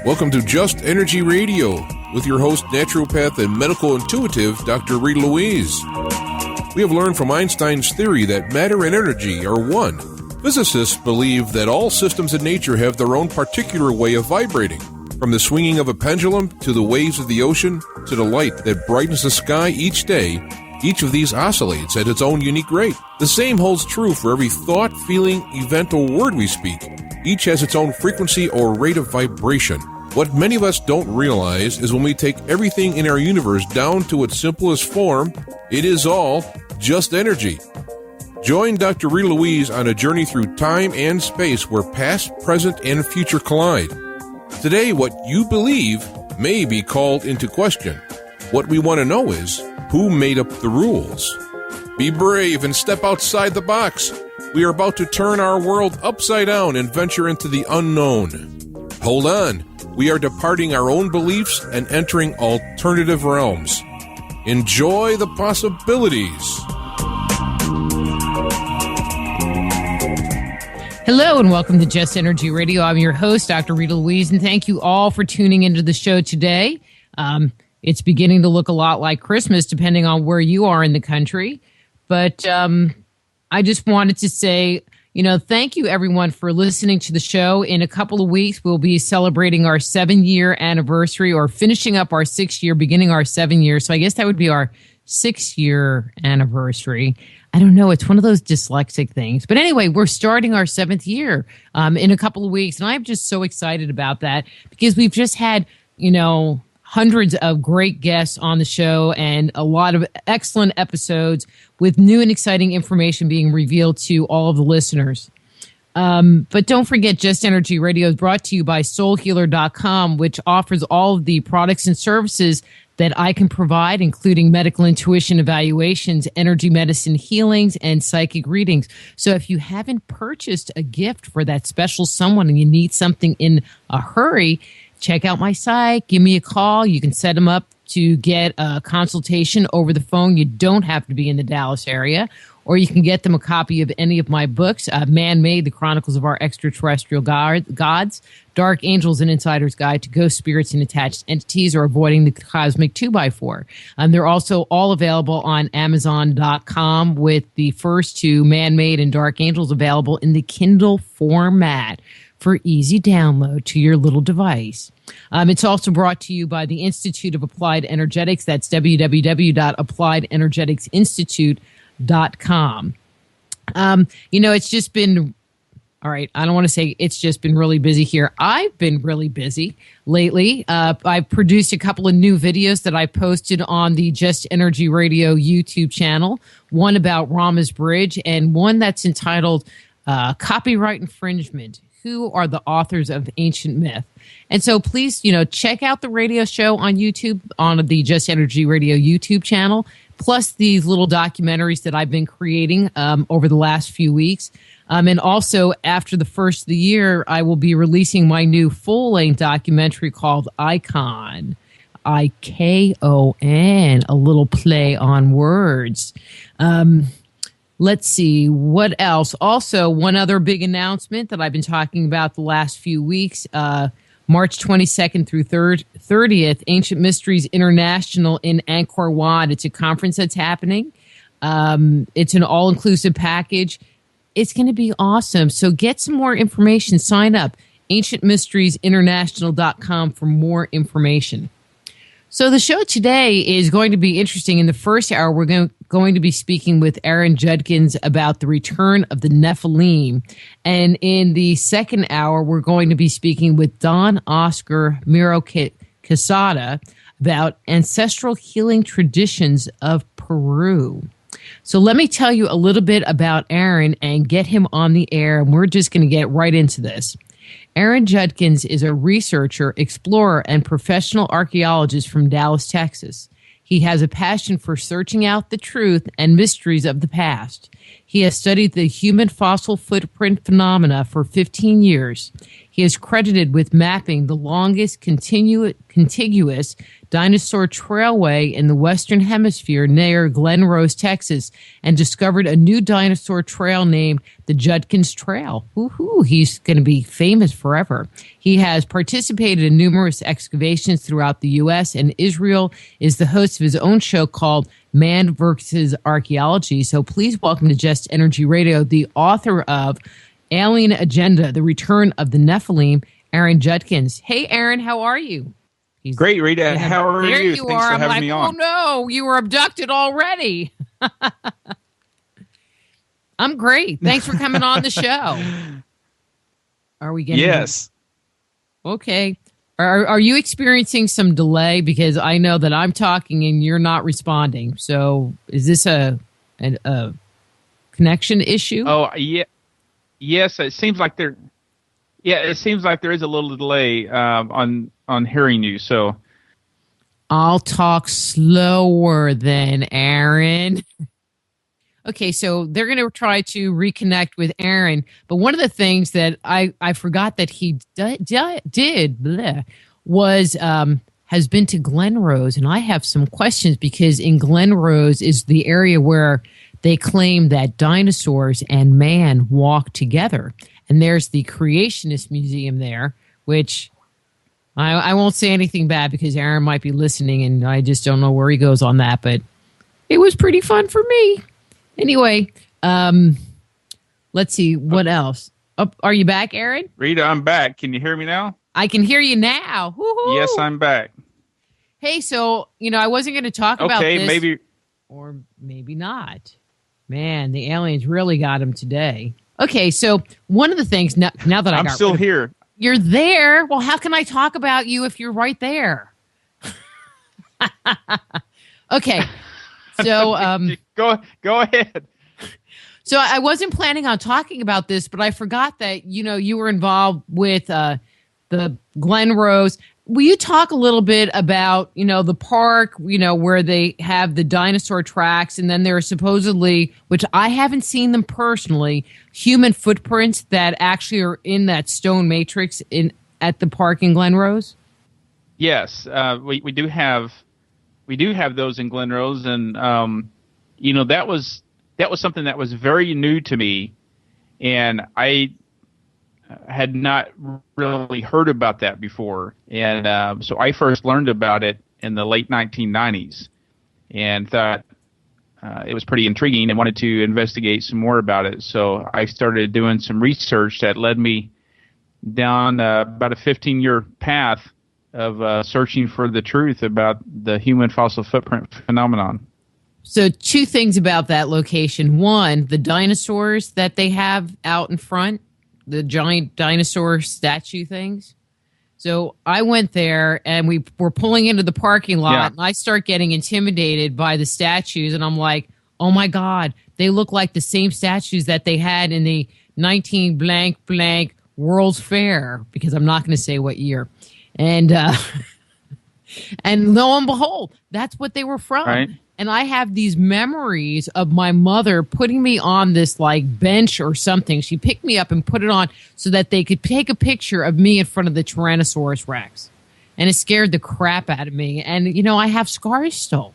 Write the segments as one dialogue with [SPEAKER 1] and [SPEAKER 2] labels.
[SPEAKER 1] Welcome to Just Energy Radio with your host, naturopath and medical intuitive, Dr. Rita Louise. We have learned from Einstein's theory that matter and energy are one. Physicists believe that all systems in nature have their own particular way of vibrating. From the swinging of a pendulum to the waves of the ocean to the light that brightens the sky each day, each of these oscillates at its own unique rate. The same holds true for every thought, feeling, event, or word we speak. Each has its own frequency or rate of vibration. What many of us don't realize is when we take everything in our universe down to its simplest form, it is all just energy. Join Dr. Rita Louise on a journey through time and space where past, present, and future collide. Today, what you believe may be called into question. What we want to know is, who made up the rules? Be brave and step outside the box. We are about to turn our world upside down and venture into the unknown. Hold on. We are departing our own beliefs and entering alternative realms. Enjoy the possibilities.
[SPEAKER 2] Hello and welcome to Just Energy Radio. I'm your host, Dr. Rita Louise, and thank you all for tuning into the show today. It's beginning to look a lot like Christmas, depending on where you are in the country. But I just wanted to say, thank you everyone for listening to the show. In a couple of weeks, we'll be celebrating our 7-year anniversary, or finishing up our 6th year, beginning our 7 years. So I guess that would be our 6-year anniversary. I don't know. It's one of those dyslexic things. But anyway, we're starting our 7th year in a couple of weeks. And I'm just so excited about that because we've just had, hundreds of great guests on the show and a lot of excellent episodes with new and exciting information being revealed to all of the listeners. But don't forget, Just Energy Radio is brought to you by soulhealer.com, which offers all of the products and services that I can provide, including medical intuition evaluations, energy medicine healings, and psychic readings. So if you haven't purchased a gift for that special someone and you need something in a hurry, check out my site, give me a call. You can set them up to get a consultation over the phone. You don't have to be in the Dallas area. Or you can get them a copy of any of my books, Man-Made, The Chronicles of Our Extraterrestrial Gods, Dark Angels, and Insider's Guide to Ghost Spirits and Attached Entities, or Avoiding the Cosmic 2x4. They're also all available on Amazon.com, with the first two, Man-Made and Dark Angels, available in the Kindle format for easy download to your little device. It's also brought to you by the Institute of Applied Energetics. That's www.appliedenergeticsinstitute.com. It's just been, all right, I don't want to say it's just been really busy here. I've been really busy lately. I've produced a couple of new videos that I posted on the Just Energy Radio YouTube channel, one about Rama's Bridge and one that's entitled Copyright Infringement. Who are the authors of ancient myth? And so please, check out the radio show on YouTube, on the Just Energy Radio YouTube channel, plus these little documentaries that I've been creating over the last few weeks. And also, after the first of the year, I will be releasing my new full-length documentary called Icon. I-K-O-N, a little play on words. Let's see, what else? Also, one other big announcement that I've been talking about the last few weeks, March 22nd through 30th, Ancient Mysteries International in Angkor Wat. It's a conference that's happening. It's an all-inclusive package. It's going to be awesome. So get some more information. Sign up, ancientmysteriesinternational.com for more information. So the show today is going to be interesting. In the first hour, we're going to be speaking with Aaron Judkins about the return of the Nephilim. And in the second hour, we're going to be speaking with Don Oscar Miro Quesada about ancestral healing traditions of Peru. So let me tell you a little bit about Aaron and get him on the air. And we're just going to get right into this. Aaron Judkins is a researcher, explorer, and professional archaeologist from Dallas, Texas. He has a passion for searching out the truth and mysteries of the past. He has studied the human fossil footprint phenomena for 15 years. He is credited with mapping the longest contiguous dinosaur trailway in the Western Hemisphere near Glen Rose, Texas, and discovered a new dinosaur trail named the Judkins Trail. Woohoo! He's going to be famous forever. He has participated in numerous excavations throughout the U.S., and Israel is the host of his own show called Man versus Archaeology. So please welcome to Just Energy Radio, the author of Alien Agenda, The Return of the Nephilim, Aaron Judkins. Hey, Aaron, how are you?
[SPEAKER 3] Great, Rita. How are you?
[SPEAKER 2] There you
[SPEAKER 3] Thanks
[SPEAKER 2] are.
[SPEAKER 3] for
[SPEAKER 2] I'm
[SPEAKER 3] having
[SPEAKER 2] like,
[SPEAKER 3] me on.
[SPEAKER 2] oh no, you were abducted already. I'm great. Thanks for coming on the show. Are we getting?
[SPEAKER 3] Yes.
[SPEAKER 2] Okay. Are you experiencing some delay? Because I know that I'm talking and you're not responding. So is this a connection issue?
[SPEAKER 3] Oh, yeah. Yes, it seems like there. Yeah, it seems like there is a little delay on hearing you. So
[SPEAKER 2] I'll talk slower then, Aaron. Okay, so they're going to try to reconnect with Aaron. But one of the things that I forgot that he did was has been to Glen Rose. And I have some questions because in Glen Rose is the area where they claim that dinosaurs and man walk together. And there's the Creationist Museum there, which I won't say anything bad because Aaron might be listening and I just don't know where he goes on that. But it was pretty fun for me. Anyway, let's see. What else? Oh, are you back, Aaron?
[SPEAKER 3] Rita, I'm back. Can you hear me now?
[SPEAKER 2] I can hear you now. Woo-hoo.
[SPEAKER 3] Yes, I'm back.
[SPEAKER 2] Hey, so, I wasn't going to talk about this.
[SPEAKER 3] Okay, maybe.
[SPEAKER 2] Or maybe not. Man, the aliens really got him today. Okay, so one of the things, now that
[SPEAKER 3] I'm still here.
[SPEAKER 2] You're there? Well, how can I talk about you if you're right there? Okay. So
[SPEAKER 3] go ahead.
[SPEAKER 2] So I wasn't planning on talking about this, but I forgot that you were involved with the Glen Rose. Will you talk a little bit about the park, where they have the dinosaur tracks, and then there are supposedly, which I haven't seen them personally, human footprints that actually are in that stone matrix at the park in Glen Rose?
[SPEAKER 3] Yes, we do have. We do have those in Glen Rose, and that was something that was very new to me, and I had not really heard about that before, and so I first learned about it in the late 1990s, and thought it was pretty intriguing and wanted to investigate some more about it. So I started doing some research that led me down about a 15-year path of searching for the truth about the human fossil footprint phenomenon.
[SPEAKER 2] So two things about that location. One, the dinosaurs that they have out in front, the giant dinosaur statue things. So I went there and we were pulling into the parking lot and I start getting intimidated by the statues. And I'm like, oh my God, they look like the same statues that they had in the 19 blank blank World's Fair, because I'm not going to say what year. And and lo and behold, that's what they were from.
[SPEAKER 3] Right.
[SPEAKER 2] And I have these memories of my mother putting me on this like bench or something. She picked me up and put it on so that they could take a picture of me in front of the Tyrannosaurus Rex. And it scared the crap out of me. And, I have scars still,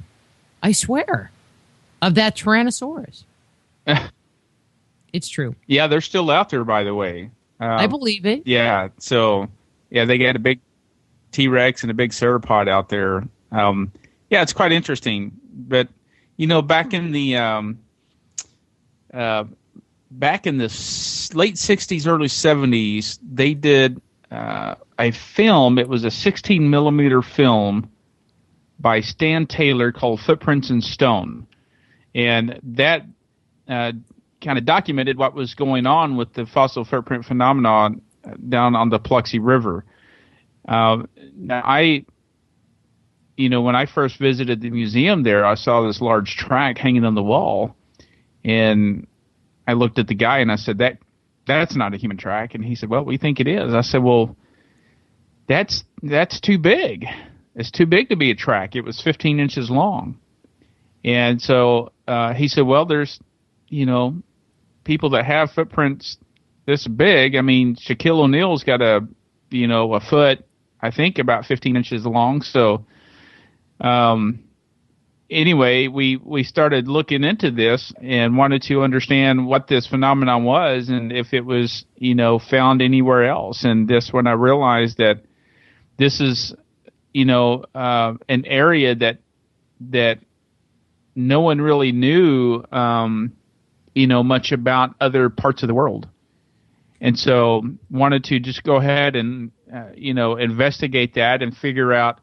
[SPEAKER 2] I swear, of that Tyrannosaurus. It's true.
[SPEAKER 3] Yeah, they're still out there, by the way.
[SPEAKER 2] I believe it.
[SPEAKER 3] Yeah, so, they got a big T-Rex and a big sauropod out there. It's quite interesting. But back in the late '60s, early '70s, they did a film. It was a 16 millimeter film by Stan Taylor called "Footprints in Stone," and that kind of documented what was going on with the fossil footprint phenomenon down on the Paluxy River. Now when I first visited the museum there, I saw this large track hanging on the wall, and I looked at the guy and I said, that's not a human track. And he said, well, we think it is. I said, well, that's too big. It's too big to be a track. It was 15 inches long. And so he said, well, there's, people that have footprints this big. I mean, Shaquille O'Neal's got a foot, I think about 15 inches long. So, anyway, we started looking into this and wanted to understand what this phenomenon was and if it was, found anywhere else. And this, when I realized that this is, an area that no one really knew, much about other parts of the world. And so wanted to just go ahead and, investigate that and figure out,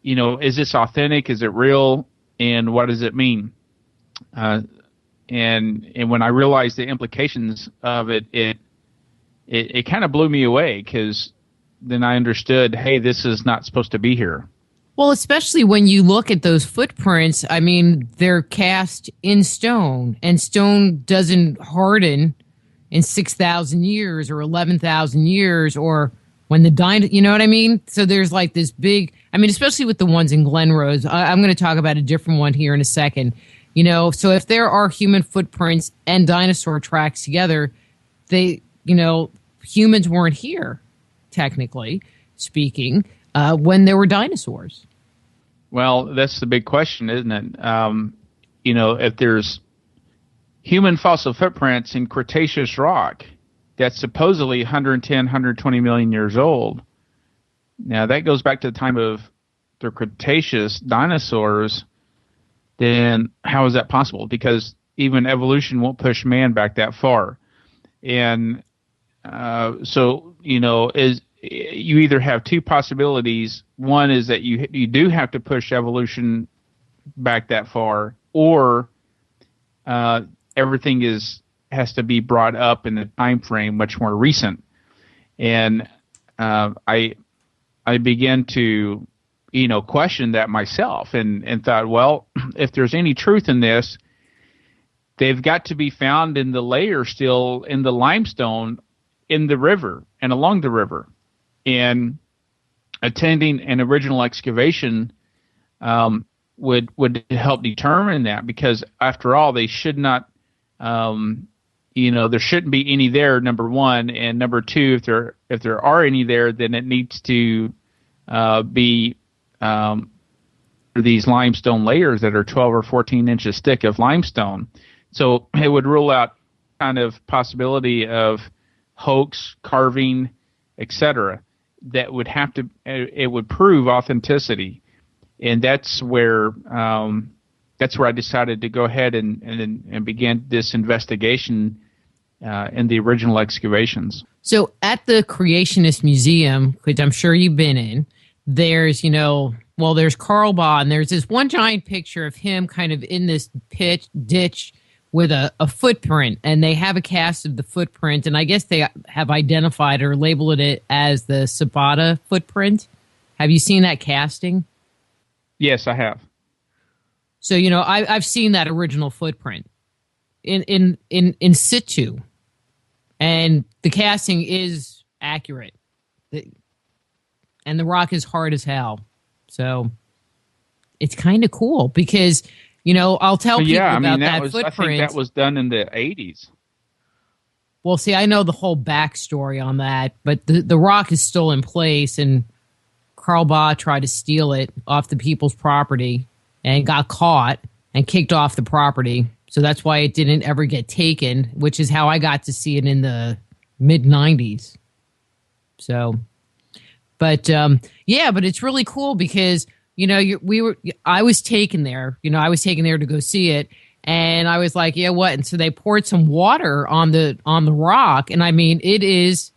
[SPEAKER 3] is this authentic? Is it real? And what does it mean? And when I realized the implications of it, it kind of blew me away, because then I understood, hey, this is not supposed to be here.
[SPEAKER 2] Well, especially when you look at those footprints, I mean, they're cast in stone, and stone doesn't harden in 6,000 years or 11,000 years, or when you know what I mean? So there's like this big, I mean, especially with the ones in Glen Rose. I'm going to talk about a different one here in a second. So if there are human footprints and dinosaur tracks together, humans weren't here, technically speaking, when there were dinosaurs.
[SPEAKER 3] Well, that's the big question, isn't it? If there's human fossil footprints in Cretaceous rock that's supposedly 110, 120 million years old. Now, that goes back to the time of the Cretaceous dinosaurs. Then how is that possible? Because even evolution won't push man back that far. And so, you either have two possibilities. One is that you do have to push evolution back that far, or everything has to be brought up in a time frame much more recent. And I began to question that myself, and thought, well, if there's any truth in this, they've got to be found in the layer still in the limestone in the river and along the river. And attending an original excavation would help determine that, because after all, they should not, there shouldn't be any there, number one, and number two, if there are any there, then it needs to be these limestone layers that are 12 or 14 inches thick of limestone. So it would rule out kind of possibility of hoax, carving, etc. That would have to, it would prove authenticity, and that's where I decided to go ahead and begin this investigation in the original excavations.
[SPEAKER 2] So at the Creationist Museum, which I'm sure you've been in, there's there's Carl Baugh, and there's this one giant picture of him kind of in this ditch with a footprint, and they have a cast of the footprint, and I guess they have identified or labeled it as the Zapata footprint. Have you seen that casting?
[SPEAKER 3] Yes, I have.
[SPEAKER 2] So, I've seen that original footprint in situ, and the casting is accurate. And the rock is hard as hell. So it's kind of cool because, I'll tell people about that footprint.
[SPEAKER 3] I think that was done in the 80s.
[SPEAKER 2] Well, see, I know the whole backstory on that, but the rock is still in place, and Carl Baugh tried to steal it off the people's property and got caught and kicked off the property. So that's why it didn't ever get taken, which is how I got to see it in the mid-90s. So, but it's really cool because, I was taken there, to go see it. And I was like, yeah, what? And so they poured some water on the rock. And I mean, it is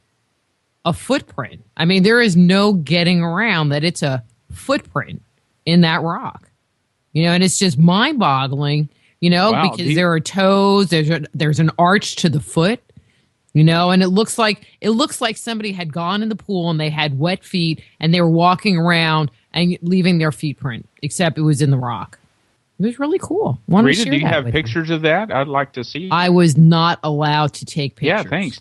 [SPEAKER 2] a footprint. I mean, there is no getting around that it's a footprint in that rock, and it's just mind boggling,
[SPEAKER 3] wow,
[SPEAKER 2] because there are toes, there's an arch to the foot, and it looks like somebody had gone in the pool and they had wet feet and they were walking around and leaving their feet print, except it was in the rock. It was really cool.
[SPEAKER 3] Rita, do you have pictures of that? I'd like to see.
[SPEAKER 2] I was not allowed to take pictures.
[SPEAKER 3] Yeah, thanks.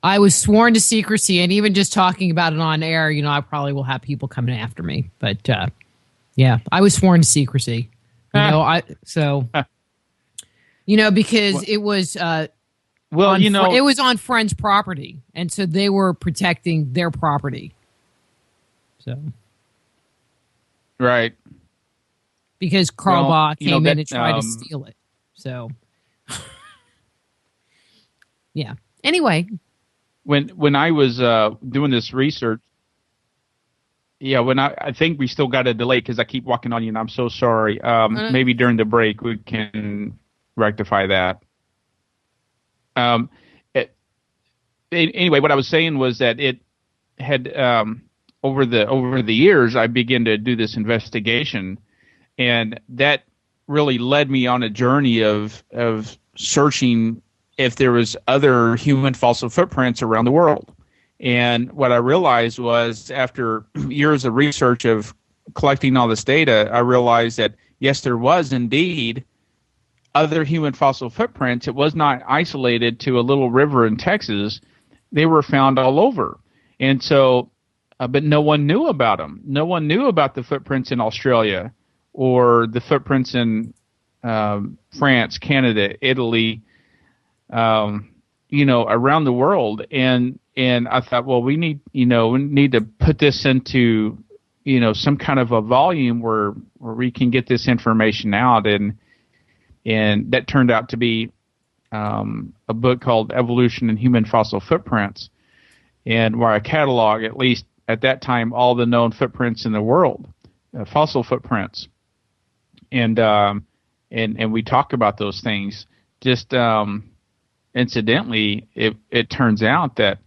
[SPEAKER 2] I was sworn to secrecy, and even just talking about it on air, I probably will have people coming after me. But I was sworn to secrecy. Because it was it was on friends' property, and so they were protecting their property. So,
[SPEAKER 3] right.
[SPEAKER 2] Because Karlbach came in and tried to steal it. So, yeah. Anyway,
[SPEAKER 3] when I was doing this research, I think we still got a delay because I keep walking on you, and I'm so sorry. Maybe during the break we can rectify that. Anyway, what I was saying was that it had over the years I began to do this investigation, and that really led me on a journey of searching if there was other human fossil footprints around the world. And what I realized was, after years of research of collecting all this data, I realized that yes, there was indeed other human fossil footprints. It was not isolated to a little river in Texas. They were found all over. And so, but no one knew about them. No one knew about the footprints in Australia or the footprints in France, Canada, Italy, around the world. And I thought, well, we need to put this into, some kind of a volume where we can get this information out. And that turned out to be a book called Evolution and Human Fossil Footprints, and where I catalog, at least at that time, all the known footprints in the world, fossil footprints. And we talk about those things. Just incidentally, it turns out that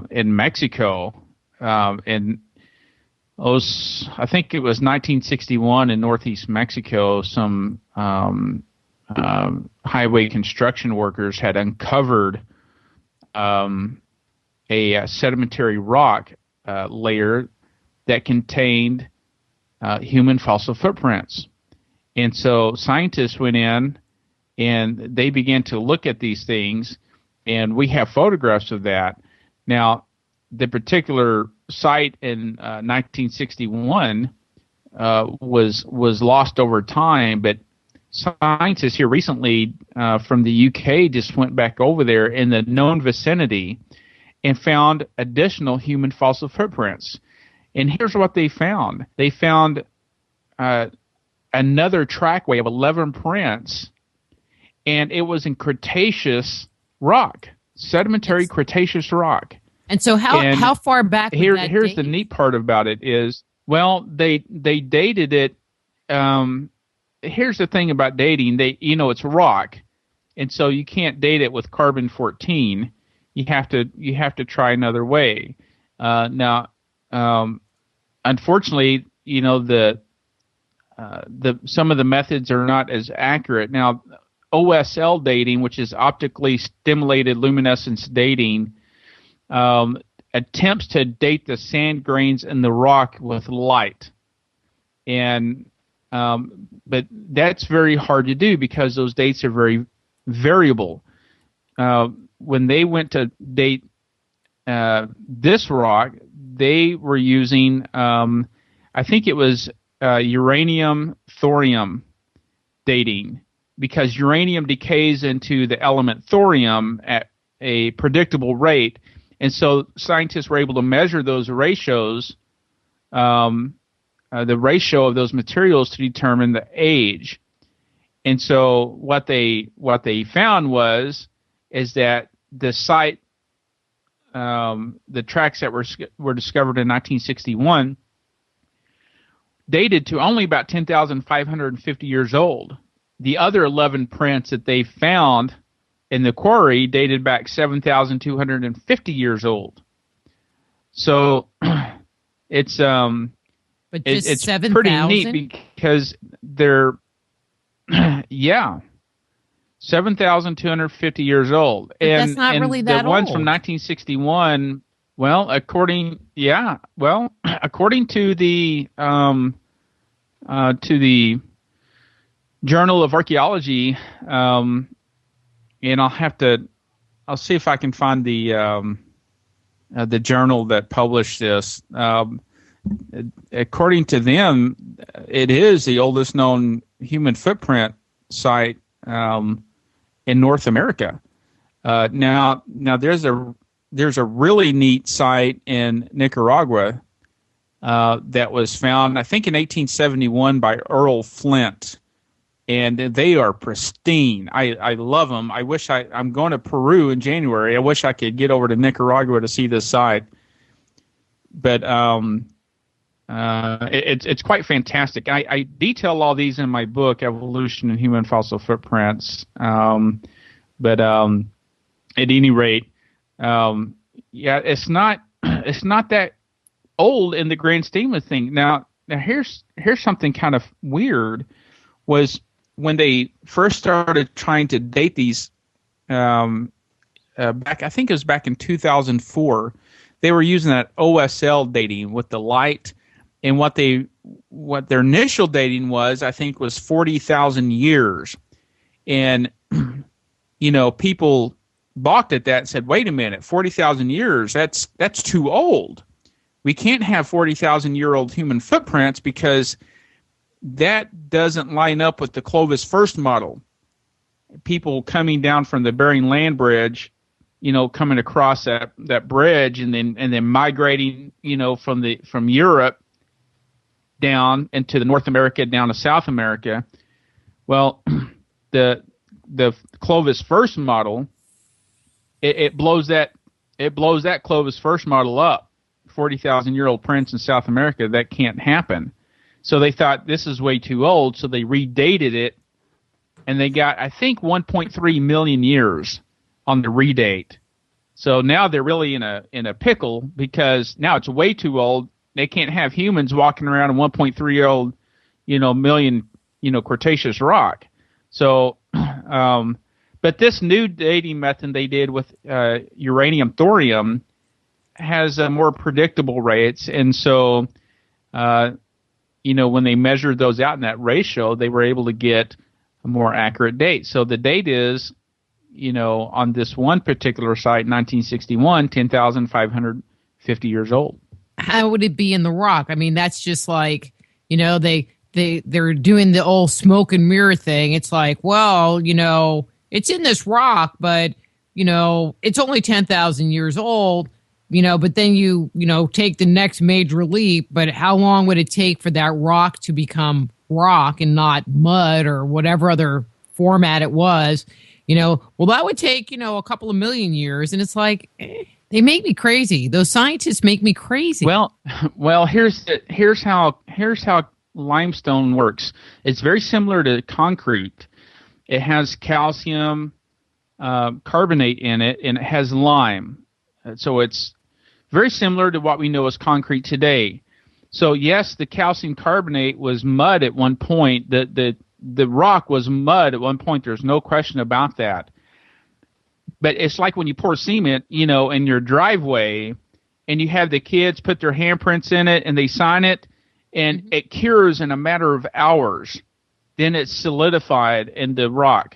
[SPEAKER 3] in Mexico, I think it was 1961 in northeast Mexico, some highway construction workers had uncovered a sedimentary rock layer that contained human fossil footprints. And so scientists went in and they began to look at these things, and we have photographs of that. Now, the particular site in 1961 was lost over time, but scientists here recently from the UK just went back over there in the known vicinity and found additional human fossil footprints. And here's what they found. They found another trackway of 11 prints, and it was in Cretaceous rock, sedimentary Cretaceous rock.
[SPEAKER 2] And so how far back would that
[SPEAKER 3] here's
[SPEAKER 2] date?
[SPEAKER 3] The neat part about it is, well, they dated it. Here's the thing about dating. It's rock, and so you can't date it with carbon-14. You have to try another way. Now, unfortunately, some of the methods are not as accurate. Now, OSL dating, which is optically stimulated luminescence dating, attempts to date the sand grains in the rock with light, and but that's very hard to do because those dates are very variable. When they went to date this rock, they were using, I think it was uranium thorium dating, because uranium decays into the element thorium at a predictable rate. And so scientists were able to measure those ratios, the ratio of those materials, to determine the age. And so what they found is that the site, the tracks that were discovered in 1961, dated to only about 10,550 years old. The other 11 prints that they found in the quarry dated back 7,250 years old. So it's
[SPEAKER 2] but just
[SPEAKER 3] it's
[SPEAKER 2] 7,000?
[SPEAKER 3] pretty neat because they're 7,250 years old.
[SPEAKER 2] But that's not really that old.
[SPEAKER 3] The ones from 1961, according to the Journal of Archaeology, and I'll see if I can find the journal that published this. According to them, it is the oldest known human footprint site in North America. Now there's a really neat site in Nicaragua that was found, I think, in 1871 by Earl Flint, and they are pristine. I love them. I'm going to Peru in January. I wish I could get over to Nicaragua to see this site, but it's quite fantastic. I detail all these in my book, Evolution and Human Fossil Footprints. But at any rate, it's not that old in the grand scheme of things. Now here's something kind of weird. Was when they first started trying to date these, back, I think it was back in 2004, they were using that OSL dating with the light, and what their initial dating was, I think, was 40,000 years, and people balked at that and said, "Wait a minute, 40,000 years? That's too old. We can't have 40,000-year-old human footprints because that doesn't line up with the Clovis first model. People coming down from the Bering Land Bridge, coming across that bridge and then migrating, from Europe down into the North America, down to South America. Well, the Clovis first model, it blows that Clovis first model up. 40,000-year-old prints in South America, that can't happen. So they thought this is way too old, so they redated it, and they got, I think, 1.3 million years on the redate. So now they're really in a pickle because now it's way too old. They can't have humans walking around in 1.3-year-old, million, Cretaceous rock. So, but this new dating method they did with uranium thorium has more predictable rates, and so when they measured those out in that ratio, they were able to get a more accurate date. So the date is, on this one particular site, 1961, 10,550 years old.
[SPEAKER 2] How would it be in the rock? I mean, that's just like, they're doing the old smoke and mirror thing. It's like, well, it's in this rock, but, it's only 10,000 years old. But then you take the next major leap, but how long would it take for that rock to become rock and not mud or whatever other format it was? Well, that would take, a couple of million years. And it's like, they make me crazy. Those scientists make me crazy.
[SPEAKER 3] Well, here's how limestone works. It's very similar to concrete. It has calcium carbonate in it, and it has lime. So it's very similar to what we know as concrete today. So yes, the calcium carbonate was mud at one point. The rock was mud at one point. There's no question about that. But it's like when you pour cement, in your driveway, and you have the kids put their handprints in it and they sign it, and it cures in a matter of hours. Then it's solidified in the rock.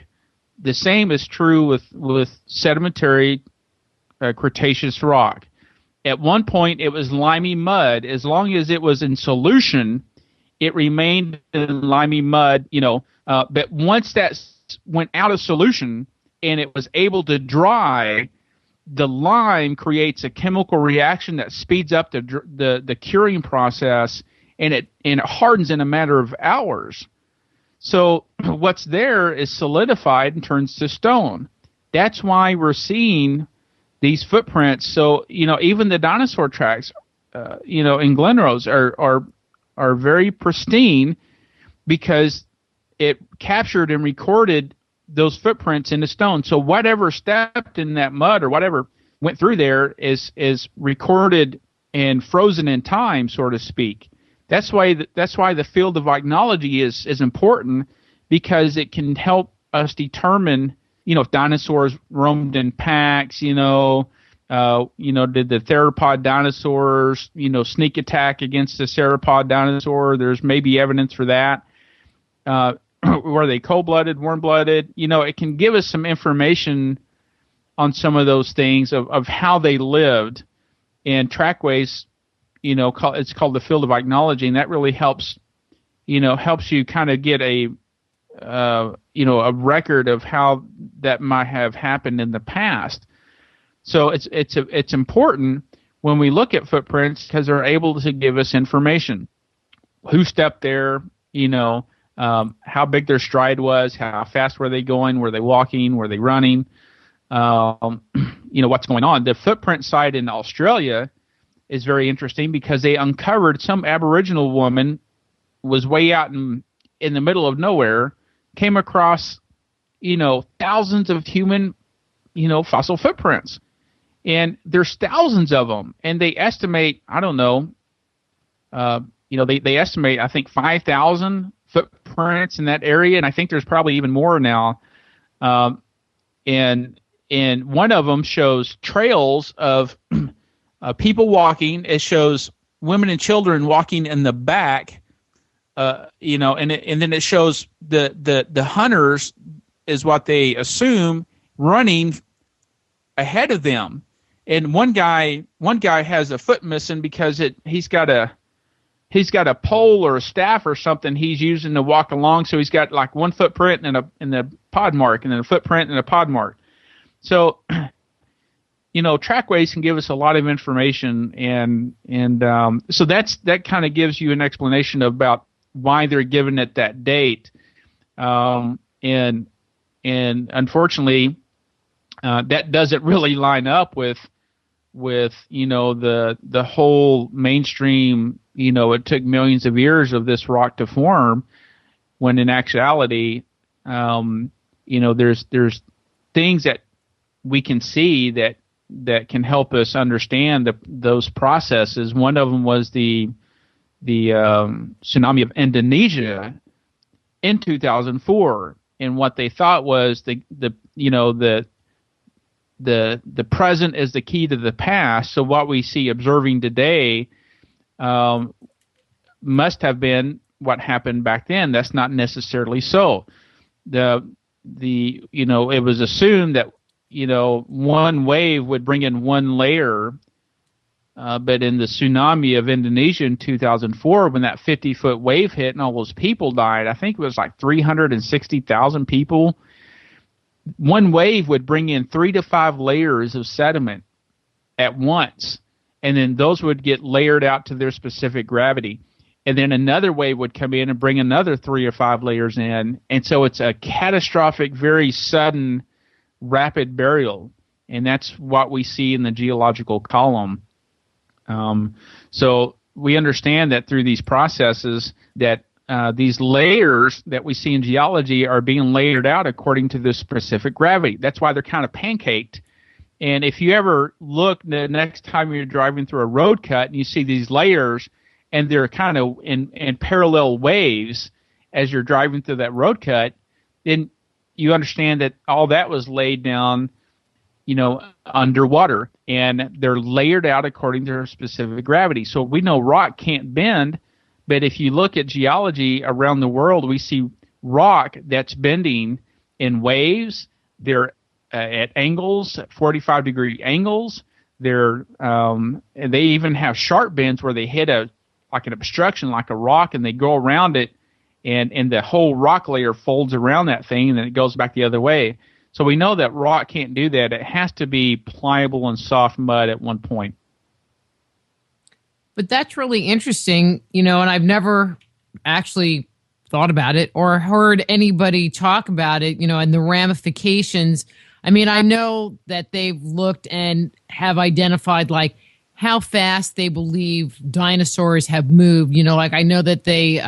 [SPEAKER 3] The same is true with sedimentary Cretaceous rock. At one point, it was limey mud. As long as it was in solution, it remained in limey mud, but once that went out of solution and it was able to dry, the lime creates a chemical reaction that speeds up the curing process, and it hardens in a matter of hours. So what's there is solidified and turns to stone. That's why we're seeing these footprints. So, even the dinosaur tracks, in Glen Rose are very pristine because it captured and recorded those footprints in the stone. So whatever stepped in that mud or whatever went through there is recorded and frozen in time, so to speak. That's why the field of ichnology is important, because it can help us determine, if dinosaurs roamed in packs, did the theropod dinosaurs, sneak attack against the sauropod dinosaur? There's maybe evidence for that. Were they cold-blooded, warm-blooded? It can give us some information on some of those things of how they lived. And Trackways, it's called the field of ichnology, and that really helps you kind of get a a record of how that might have happened in the past. So it's important when we look at footprints because they're able to give us information. Who stepped there? How big their stride was, how fast were they going, were they walking, were they running? What's going on. The footprint site in Australia is very interesting because they uncovered some Aboriginal woman was way out in the middle of nowhere, came across, thousands of human, fossil footprints. And there's thousands of them. And they estimate, I don't know, they estimate, I think, 5,000 footprints in that area. And I think there's probably even more now. And one of them shows trails of people walking. It shows women and children walking in the back, and then it shows the hunters is what they assume running ahead of them. And one guy has a foot missing because he's got a pole or a staff or something he's using to walk along. So he's got like one footprint and a pod mark, and then a footprint and a pod mark. So, trackways can give us a lot of information, and so that kind of gives you an explanation about why they're given it that date. And unfortunately, that doesn't really line up with the whole mainstream. It took millions of years of this rock to form, when in actuality, there's things that we can see that can help us understand those processes. One of them was the tsunami of Indonesia in 2004, and what they thought was the present is the key to the past. So what we see observing today must have been what happened back then. That's not necessarily so. It was assumed that one wave would bring in one layer, but in the tsunami of Indonesia in 2004, when that 50-foot wave hit and all those people died, I think it was like 360,000 people. One wave would bring in 3 to 5 layers of sediment at once, and then those would get layered out to their specific gravity. And then another wave would come in and bring another 3 or 5 layers in. And so it's a catastrophic, very sudden, rapid burial. And that's what we see in the geological column. So we understand that through these processes that these layers that we see in geology are being layered out according to this specific gravity. That's why they're kind of pancaked. And if you ever look the next time you're driving through a road cut and you see these layers and they're kind of in parallel waves as you're driving through that road cut, then you understand that all that was laid down, underwater, and they're layered out according to their specific gravity. So we know rock can't bend, but if you look at geology around the world, we see rock that's bending in waves. They're at angles, 45-degree angles. And they even have sharp bends where they hit like an obstruction, like a rock, and they go around it, and the whole rock layer folds around that thing, and then it goes back the other way. So we know that rock can't do that. It has to be pliable and soft mud at one point.
[SPEAKER 2] But that's really interesting, and I've never actually thought about it or heard anybody talk about it, and the ramifications. I mean, I know that they've looked and have identified like how fast they believe dinosaurs have moved. I know that they,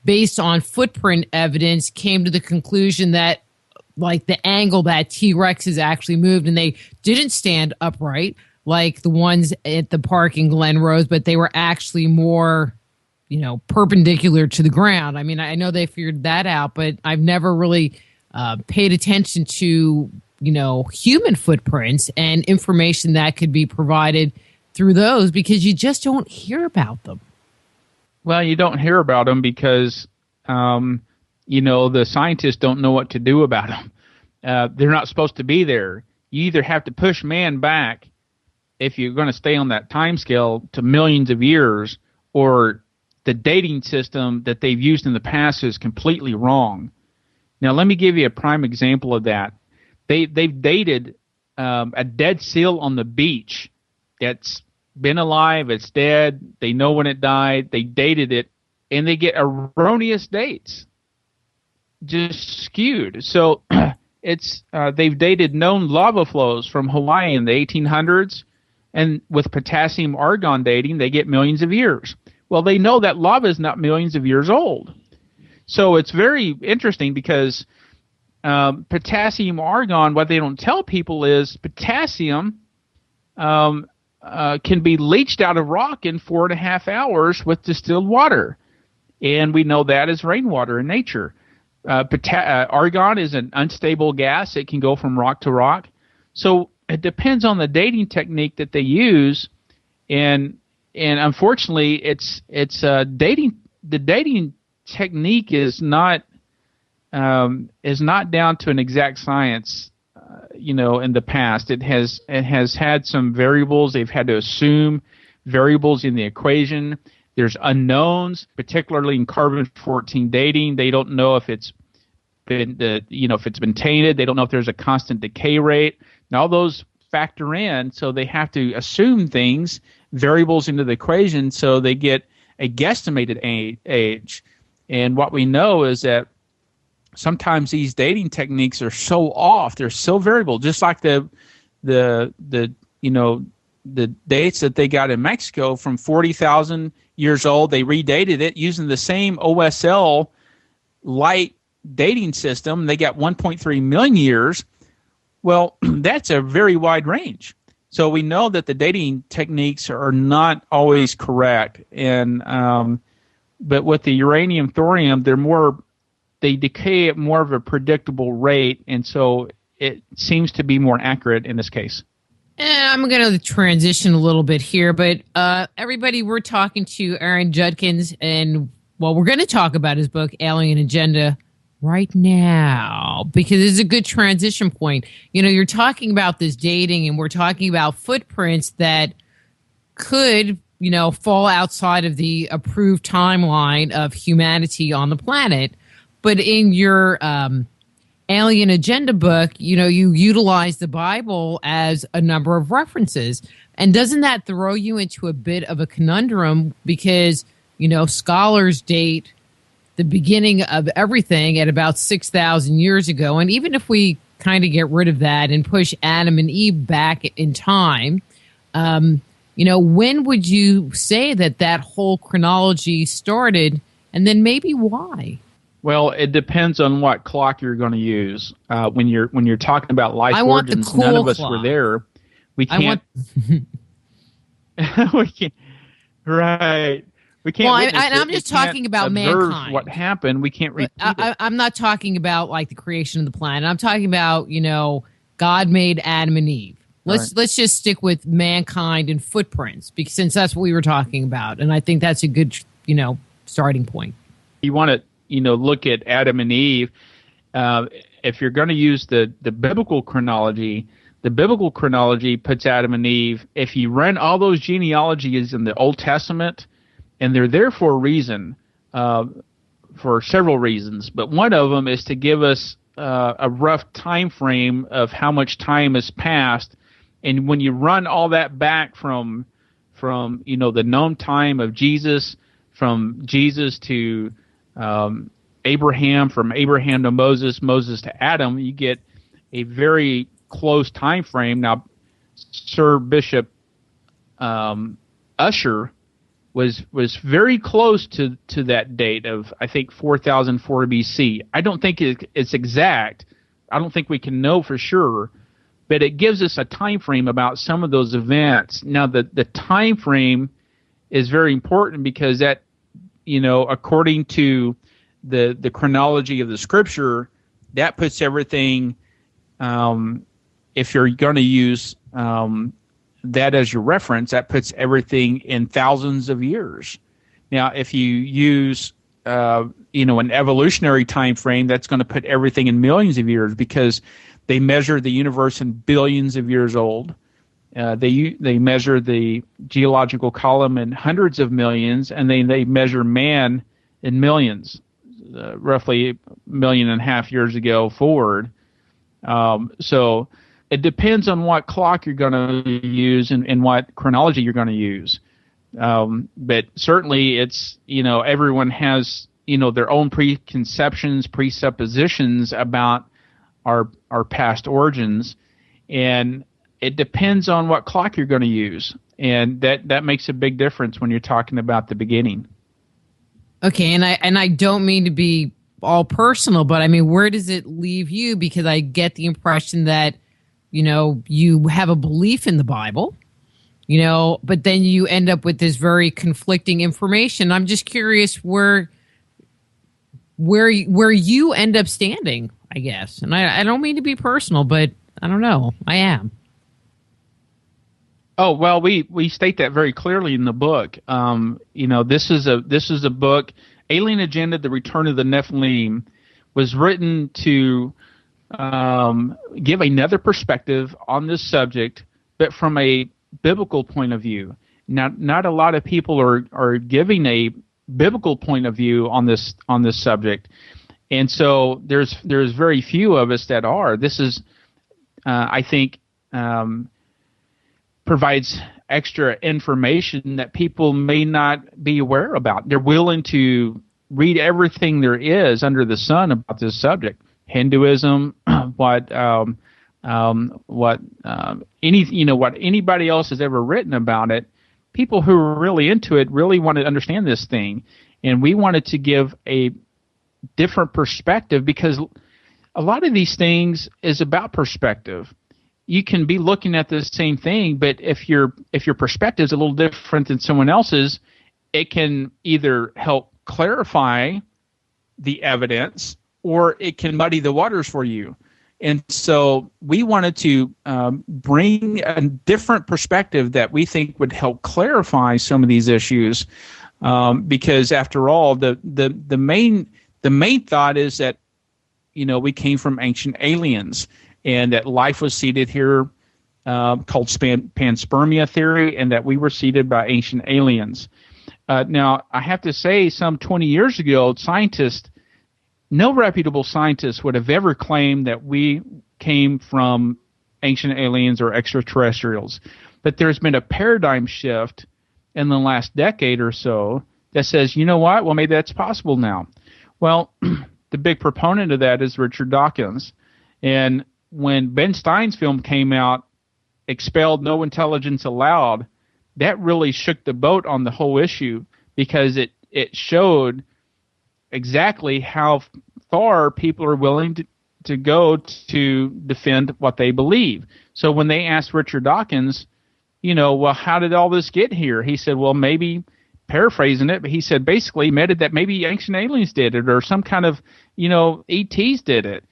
[SPEAKER 2] based on footprint evidence, came to the conclusion that like the angle that T-Rex has actually moved, and they didn't stand upright like the ones at the park in Glen Rose, but they were actually more, perpendicular to the ground. I mean, I know they figured that out, but I've never really paid attention to, human footprints and information that could be provided through those, because you just don't hear about them.
[SPEAKER 3] Well, you don't hear about them because, the scientists don't know what to do about them. They're not supposed to be there. You either have to push man back if you're going to stay on that time scale to millions of years, or the dating system that they've used in the past is completely wrong. Now, let me give you a prime example of that. They've dated a dead seal on the beach that's been alive, it's dead, they know when it died, they dated it, and they get erroneous dates, just skewed. So they've dated known lava flows from Hawaii in the 1800s, and with potassium argon dating, they get millions of years. Well, they know that lava is not millions of years old. So it's very interesting because potassium argon, what they don't tell people is potassium can be leached out of rock in 4.5 hours with distilled water. And we know that as rainwater in nature. Argon is an unstable gas. It can go from rock to rock. So it depends on the dating technique that they use. And unfortunately, it's dating. The dating technique is not down to an exact science. In the past, it has had some variables. They've had to assume variables in the equation. There's unknowns, particularly in carbon-14 dating. They don't know if it's been tainted. They don't know if there's a constant decay rate. Now all those factor in, so they have to assume things, variables into the equation, so they get a guesstimated age. And what we know is that sometimes these dating techniques are so off, they're so variable, just like the dates that they got in Mexico from 40,000 years old. They redated it using the same OSL light dating system. They got 1.3 million years. Well, that's a very wide range. So we know that the dating techniques are not always correct. And but with the uranium, thorium, they decay at more of a predictable rate, and so it seems to be more accurate in this case.
[SPEAKER 2] I'm going to transition a little bit here, but everybody, we're talking to Aaron Judkins, and we're going to talk about his book, Alien Agenda, right now, because it's a good transition point. You're talking about this dating, and we're talking about footprints that could, fall outside of the approved timeline of humanity on the planet. But in your Alien Agenda book, you utilize the Bible as a number of references. And doesn't that throw you into a bit of a conundrum? Because, scholars date the beginning of everything at about 6,000 years ago. And even if we kind of get rid of that and push Adam and Eve back in time, when would you say that whole chronology started? And then maybe why?
[SPEAKER 3] Well, it depends on what clock you're going to use. When you're talking about life origins,
[SPEAKER 2] cool
[SPEAKER 3] none of us
[SPEAKER 2] clock.
[SPEAKER 3] were there. We can't. We can't. Right. We can't.
[SPEAKER 2] Well, I'm just talking about mankind.
[SPEAKER 3] What happened? We can't repeat it.
[SPEAKER 2] I'm not talking about like the creation of the planet. I'm talking about God made Adam and Eve. Let's just stick with mankind and footprints, because since that's what we were talking about, and I think that's a good starting point.
[SPEAKER 3] You want to look at Adam and Eve. If you're going to use the biblical chronology, the biblical chronology puts Adam and Eve. If you run all those genealogies in the Old Testament, and they're there for a reason, for several reasons, but one of them is to give us a rough time frame of how much time has passed. And when you run all that back from the known time of Jesus, from Jesus to Abraham, from Abraham to Moses, Moses to Adam, you get a very close time frame. Now, Sir Bishop Usher was very close to that date of, I think, 4004 BC. I don't think it's exact. I don't think we can know for sure, but it gives us a time frame about some of those events. Now, the time frame is very important because that, according to the chronology of the Scripture, that puts everything. If you're going to use that as your reference, that puts everything in thousands of years. Now, if you use an evolutionary time frame, that's going to put everything in millions of years, because they measure the universe in billions of years old. They measure the geological column in hundreds of millions, and then they measure man in millions, roughly 1.5 million years ago forward. So it depends on what clock you're going to use and what chronology you're going to use. But certainly it's, everyone has, their own preconceptions, presuppositions about our past origins, and it depends on what clock you're going to use. And that makes a big difference when you're talking about the beginning.
[SPEAKER 2] Okay, and I don't mean to be all personal, but I mean, where does it leave you? Because I get the impression that, you have a belief in the Bible, but then you end up with this very conflicting information. I'm just curious where you end up standing, I guess. And I don't mean to be personal, but I don't know. I am.
[SPEAKER 3] Oh, well, we state that very clearly in the book. This is a book, Alien Agenda: The Return of the Nephilim, was written to give another perspective on this subject, but from a biblical point of view. Now, not a lot of people are giving a biblical point of view on this subject, and so there's very few of us that are. This is, I think, provides extra information that people may not be aware about. They're willing to read everything there is under the sun about this subject. Hinduism, what anybody else has ever written about it. People who are really into it really want to understand this thing, and we wanted to give a different perspective, because a lot of these things is about perspective. You can be looking at the same thing, but if your perspective is a little different than someone else's, it can either help clarify the evidence or it can muddy the waters for you. And so we wanted to bring a different perspective that we think would help clarify some of these issues, because after all, the main thought is that we came from ancient aliens, and that life was seeded here, called panspermia theory, and that we were seeded by ancient aliens. Now, I have to say, some 20 years ago, no reputable scientist would have ever claimed that we came from ancient aliens or extraterrestrials. But there's been a paradigm shift in the last decade or so that says, you know what? Well, maybe that's possible now. Well, the big proponent of that is Richard Dawkins. And when Ben Stein's film came out, Expelled, No Intelligence Allowed, that really shook the boat on the whole issue, because it showed exactly how far people are willing to go to defend what they believe. So when they asked Richard Dawkins, well, how did all this get here? He said, well, maybe, paraphrasing it, but he said basically admitted that maybe ancient aliens did it, or some kind of, ETs did it,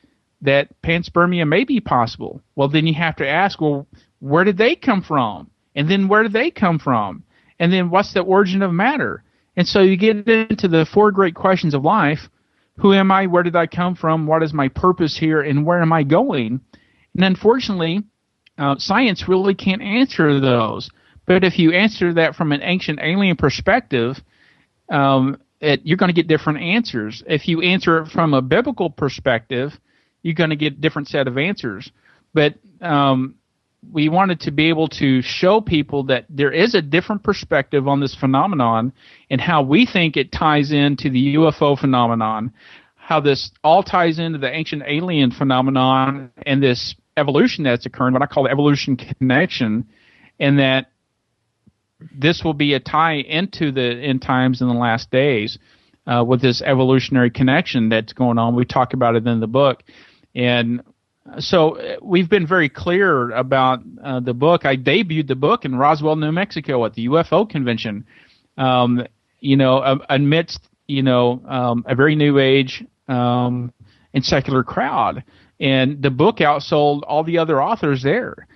[SPEAKER 3] that panspermia may be possible. Well, then you have to ask, well, where did they come from? And then where did they come from? And then what's the origin of matter? And so you get into the four great questions of life. Who am I? Where did I come from? What is my purpose here? And where am I going? And unfortunately, science really can't answer those. But if you answer that from an ancient alien perspective, you're going to get different answers. If you answer it from a biblical perspective, you're going to get a different set of answers. But we wanted to be able to show people that there is a different perspective on this phenomenon, and how we think it ties into the UFO phenomenon, how this all ties into the ancient alien phenomenon and this evolution that's occurring, what I call the evolution connection, and that this will be a tie into the end times in the last days with this evolutionary connection that's going on. We talk about it in the book. And so we've been very clear about the book. I debuted the book in Roswell, New Mexico at the UFO convention, amidst, a very new age and secular crowd. And the book outsold all the other authors there.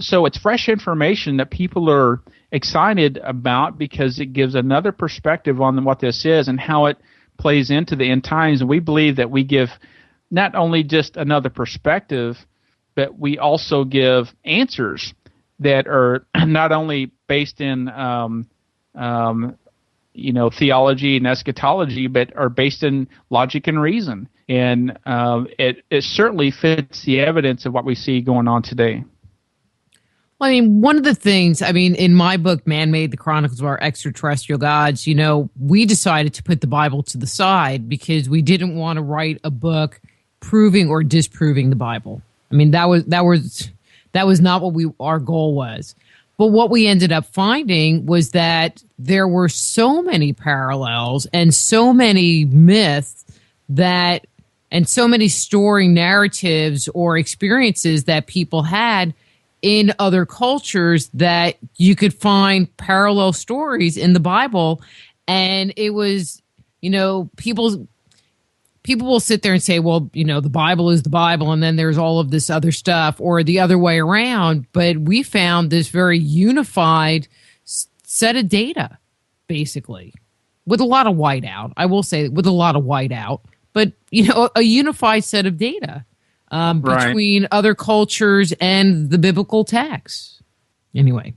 [SPEAKER 3] So it's fresh information that people are excited about, because it gives another perspective on what this is and how it plays into the end times. And we believe that we give not only just another perspective, but we also give answers that are not only based in theology and eschatology, but are based in logic and reason. And it certainly fits the evidence of what we see going on today.
[SPEAKER 2] Well, I mean, one of the things, in my book, Man-Made, The Chronicles of Our Extraterrestrial Gods, we decided to put the Bible to the side because we didn't want to write a book proving or disproving the Bible. I mean, that was not what our goal was. But what we ended up finding was that there were so many parallels and so many myths and so many story narratives or experiences that people had in other cultures that you could find parallel stories in the Bible. And it was, people will sit there and say, well, the Bible is the Bible, and then there's all of this other stuff, or the other way around. But we found this very unified set of data, basically, with a lot of whiteout. I will say with a lot of whiteout, but, a unified set of data between other cultures and the biblical texts. Anyway.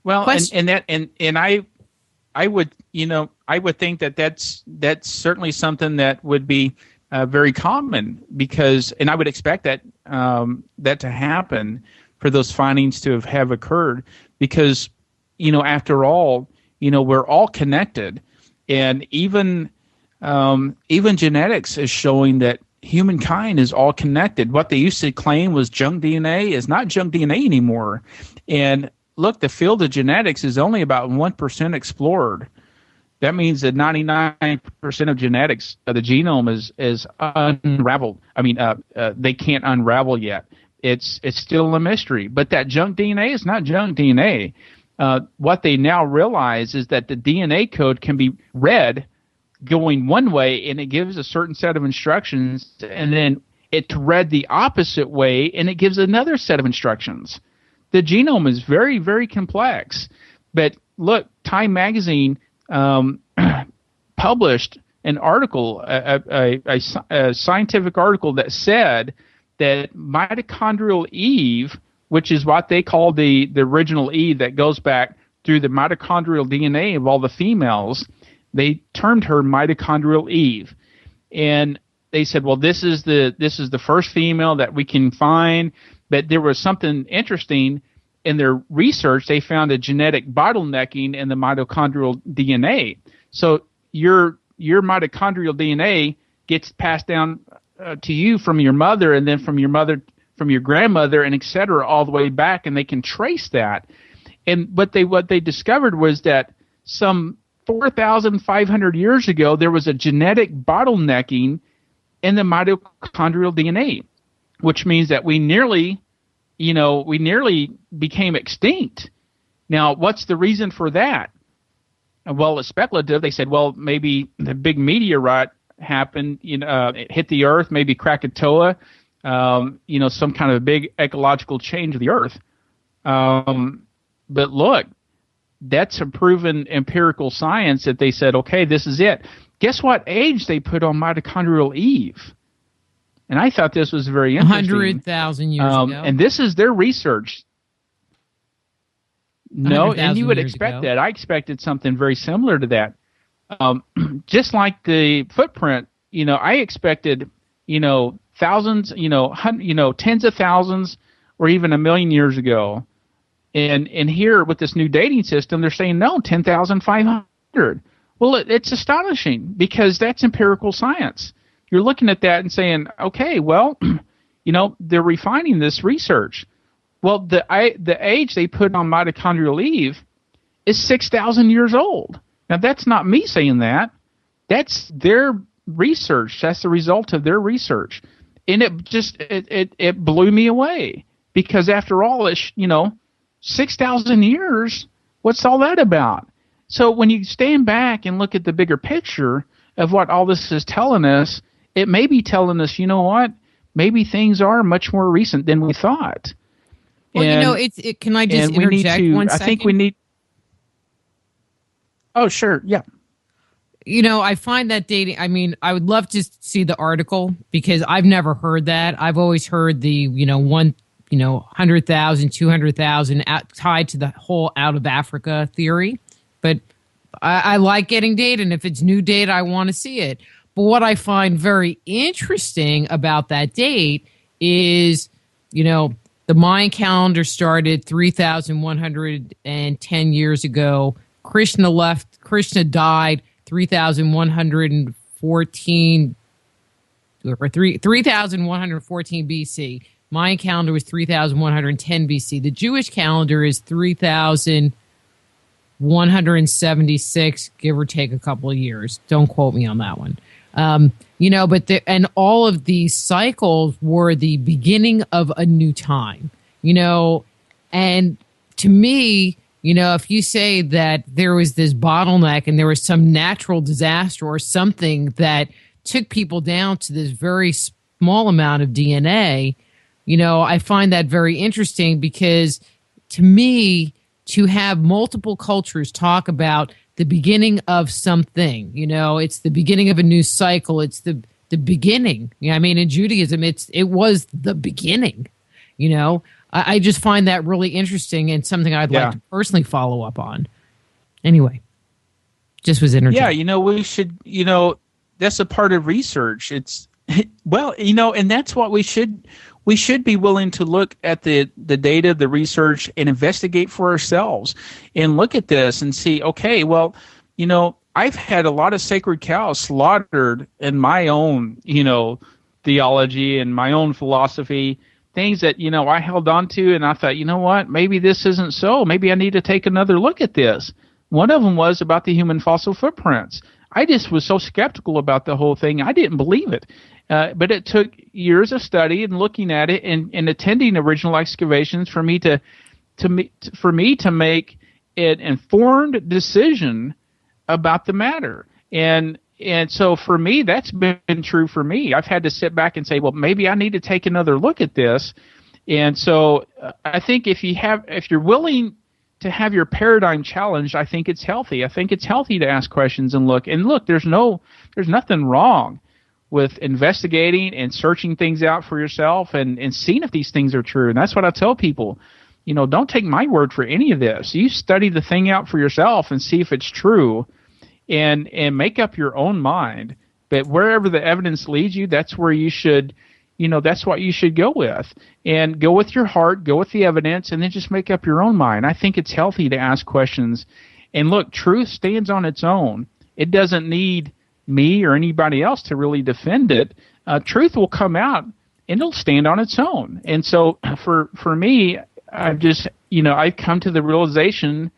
[SPEAKER 3] Well, and I would think that that's certainly something that would be very common and I would expect that that to happen for those findings to have occurred because, after all, we're all connected, and even genetics is showing that humankind is all connected. What they used to claim was junk DNA is not junk DNA anymore. And look, the field of genetics is only about 1% explored. That means that 99% of genetics of the genome is unraveled. They can't unravel yet. It's still a mystery. But that junk DNA is not junk DNA. What they now realize is that the DNA code can be read going one way, and it gives a certain set of instructions, and then it's read the opposite way, and it gives another set of instructions. The genome is very, very complex. But look, Time Magazine published an article, a scientific article that said that mitochondrial Eve, which is what they call the original Eve that goes back through the mitochondrial DNA of all the females, they termed her mitochondrial Eve. And they said, well, this is the first female that we can find. But there was something interesting in their research. They found a genetic bottlenecking in the mitochondrial DNA. So your mitochondrial DNA gets passed down to you from your mother, and then from your mother, from your grandmother, and et cetera, all the way back, and they can trace that. And what they discovered was that some 4,500 years ago, there was a genetic bottlenecking in the mitochondrial DNA, which means that we nearly became extinct. Now, what's the reason for that? Well, it's speculative. They said, well, maybe the big meteorite happened, it hit the Earth, maybe Krakatoa, some kind of a big ecological change of the Earth. But look, that's a proven empirical science that they said, okay, this is it. Guess what age they put on mitochondrial Eve? And I thought this was very interesting.
[SPEAKER 2] 100,000 years ago.
[SPEAKER 3] And this is their research. No, and you would expect that. I expected something very similar to that. Just like the footprint, I expected, thousands, tens of thousands, or even 1 million years ago. And here with this new dating system, they're saying, no, 10,500. Well, it's astonishing because that's empirical science. You're looking at that and saying, okay, well, they're refining this research. Well, the age they put on mitochondrial Eve is 6,000 years old. Now, that's not me saying that. That's their research. That's the result of their research. And it blew me away because after all, it's, 6,000 years, what's all that about? So when you stand back and look at the bigger picture of what all this is telling us, it may be telling us, you know what, maybe things are much more recent than we thought.
[SPEAKER 2] Well, can I just interject 1 second?
[SPEAKER 3] I think we need. Oh, sure. Yeah.
[SPEAKER 2] I find that dating, I would love to see the article because I've never heard that. I've always heard the, 100,000, 200,000 tied to the whole out of Africa theory. But I like getting data, and if it's new data, I want to see it. But what I find very interesting about that date is, the Mayan calendar started 3,110 years ago. Krishna died 3,114 or 3,114 BC. Mayan calendar was 3,110 BC. The Jewish calendar is 3,176, give or take a couple of years. Don't quote me on that one. And all of these cycles were the beginning of a new time, and to me, if you say that there was this bottleneck and there was some natural disaster or something that took people down to this very small amount of DNA, I find that very interesting, because to me, to have multiple cultures talk about the beginning of something, it's the beginning of a new cycle. It's the beginning. In Judaism, it was the beginning, I just find that really interesting and something I'd like to personally follow up on. Anyway, just was interesting.
[SPEAKER 3] Yeah, we should, that's a part of research. It's, and that's what we should be willing to look at the data, the research, and investigate for ourselves and look at this and see, okay, well, I've had a lot of sacred cows slaughtered in my own, theology and my own philosophy, things that, I held on to, and I thought, what, maybe this isn't so. Maybe I need to take another look at this. One of them was about the human fossil footprints. I just was so skeptical about the whole thing. I didn't believe it. But it took years of study and looking at it and attending original excavations for me to make an informed decision about the matter. And so for me, that's been true for me. I've had to sit back and say, well, maybe I need to take another look at this. And so I think if you're willing to have your paradigm challenged, I think it's healthy. I think it's healthy to ask questions and look. And look, there's nothing wrong with investigating and searching things out for yourself and seeing if these things are true. And that's what I tell people. Don't take my word for any of this. You study the thing out for yourself and see if it's true and make up your own mind. But wherever the evidence leads you, that's where you should, that's what you should go with. And go with your heart, go with the evidence, and then just make up your own mind. I think it's healthy to ask questions. And look, truth stands on its own. It doesn't need me or anybody else to really defend it. Truth will come out and it'll stand on its own. And so for me, I've just, I've come to the realization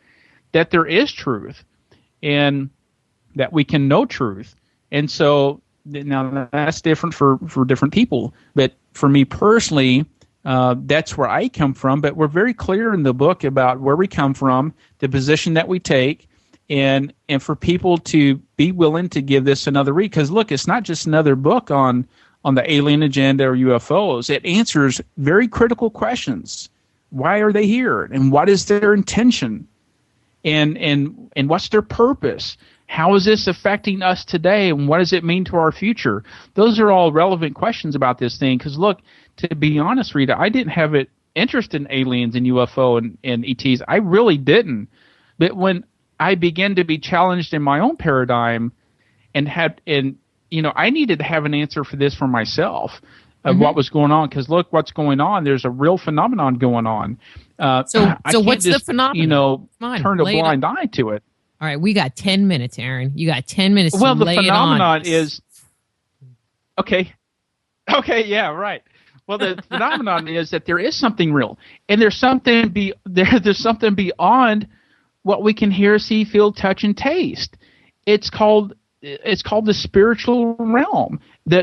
[SPEAKER 3] that there is truth and that we can know truth. And so now that's different for different people. But for me personally, that's where I come from. But we're very clear in the book about where we come from, the position that we take, and for people to be willing to give this another read. Because look, it's not just another book on the alien agenda or UFOs. It answers very critical questions. Why are they here? And what is their intention? And what's their purpose? How is this affecting us today? And what does it mean to our future? Those are all relevant questions about this thing. Because look, to be honest, Rita, I didn't have an interest in aliens and UFO and ETs. I really didn't. But when I began to be challenged in my own paradigm I needed to have an answer for this for myself of what was going on. Because look, what's going on? There's a real phenomenon going on.
[SPEAKER 2] So what's the phenomenon?
[SPEAKER 3] Turn a blind eye to it.
[SPEAKER 2] All right, we got 10 minutes, Aaron. You got 10 minutes to
[SPEAKER 3] lay it on. Well, the phenomenon is okay. Okay, yeah, right. Well, the phenomenon is that there is something real, and there's something there's something beyond what we can hear, see, feel, touch, and taste. It's called the spiritual realm,